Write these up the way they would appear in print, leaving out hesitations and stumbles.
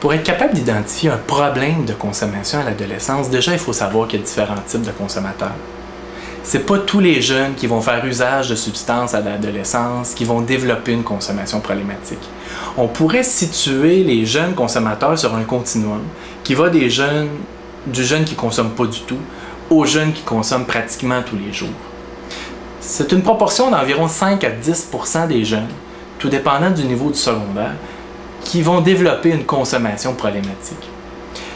Pour être capable d'identifier un problème de consommation à l'adolescence, déjà il faut savoir qu'il y a différents types de consommateurs. C'est pas tous les jeunes qui vont faire usage de substances à l'adolescence qui vont développer une consommation problématique. On pourrait situer les jeunes consommateurs sur un continuum qui va du jeune qui consomme pas du tout aux jeunes qui consomment pratiquement tous les jours. C'est une proportion d'environ 5 à 10% des jeunes, tout dépendant du niveau du secondaire, qui vont développer une consommation problématique.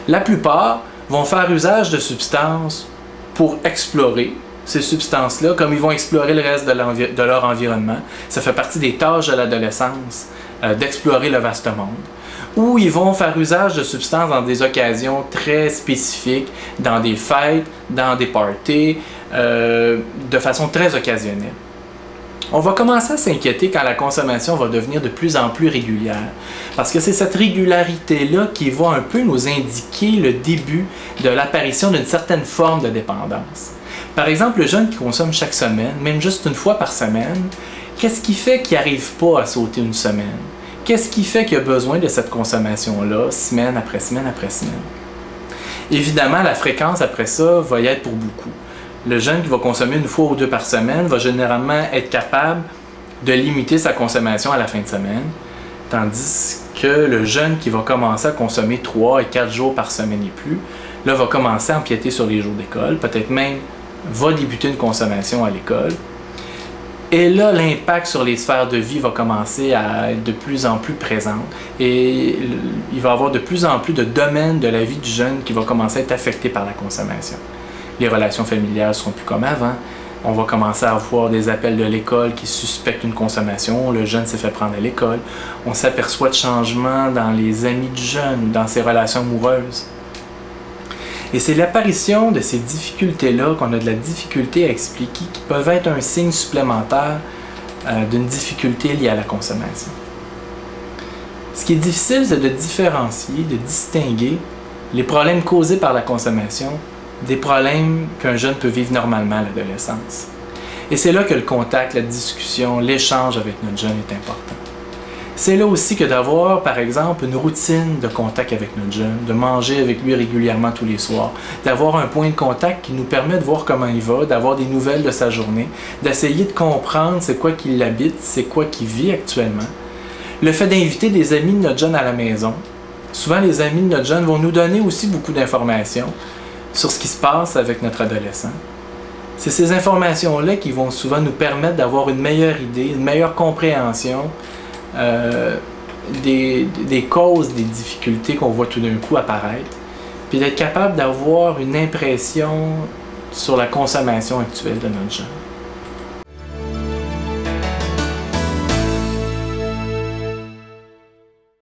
La plupart vont faire usage de substances pour explorer ces substances-là, comme ils vont explorer le reste de leur environnement. Ça fait partie des tâches de l'adolescence, d'explorer le vaste monde. Ou ils vont faire usage de substances dans des occasions très spécifiques, dans des fêtes, dans des parties, de façon très occasionnelle. On va commencer à s'inquiéter quand la consommation va devenir de plus en plus régulière, parce que c'est cette régularité-là qui va un peu nous indiquer le début de l'apparition d'une certaine forme de dépendance. Par exemple, le jeune qui consomme chaque semaine, même juste une fois par semaine, qu'est-ce qui fait qu'il n'arrive pas à sauter une semaine? Qu'est-ce qui fait qu'il a besoin de cette consommation-là, semaine après semaine après semaine? Évidemment, la fréquence après ça va y être pour beaucoup. Le jeune qui va consommer une fois ou deux par semaine va généralement être capable de limiter sa consommation à la fin de semaine, tandis que le jeune qui va commencer à consommer 3 et 4 jours par semaine et plus, là, va commencer à empiéter sur les jours d'école, peut-être même va débuter une consommation à l'école. Et là, l'impact sur les sphères de vie va commencer à être de plus en plus présent. Et il va y avoir de plus en plus de domaines de la vie du jeune qui va commencer à être affecté par la consommation. Les relations familiales ne seront plus comme avant. On va commencer à avoir des appels de l'école qui suspectent une consommation. Le jeune s'est fait prendre à l'école. On s'aperçoit de changements dans les amis du jeune, dans ses relations amoureuses. Et c'est l'apparition de ces difficultés-là qu'on a de la difficulté à expliquer qui peuvent être un signe supplémentaire d'une difficulté liée à la consommation. Ce qui est difficile, c'est de différencier, de distinguer les problèmes causés par la consommation des problèmes qu'un jeune peut vivre normalement à l'adolescence. Et c'est là que le contact, la discussion, l'échange avec notre jeune est important. C'est là aussi que d'avoir, par exemple, une routine de contact avec notre jeune, de manger avec lui régulièrement tous les soirs, d'avoir un point de contact qui nous permet de voir comment il va, d'avoir des nouvelles de sa journée, d'essayer de comprendre c'est quoi qui l'habite, c'est quoi qui vit actuellement. Le fait d'inviter des amis de notre jeune à la maison. Souvent, les amis de notre jeune vont nous donner aussi beaucoup d'informations sur ce qui se passe avec notre adolescent. C'est ces informations-là qui vont souvent nous permettre d'avoir une meilleure idée, une meilleure compréhension des causes des difficultés qu'on voit tout d'un coup apparaître, puis d'être capable d'avoir une impression sur la consommation actuelle de notre jeune.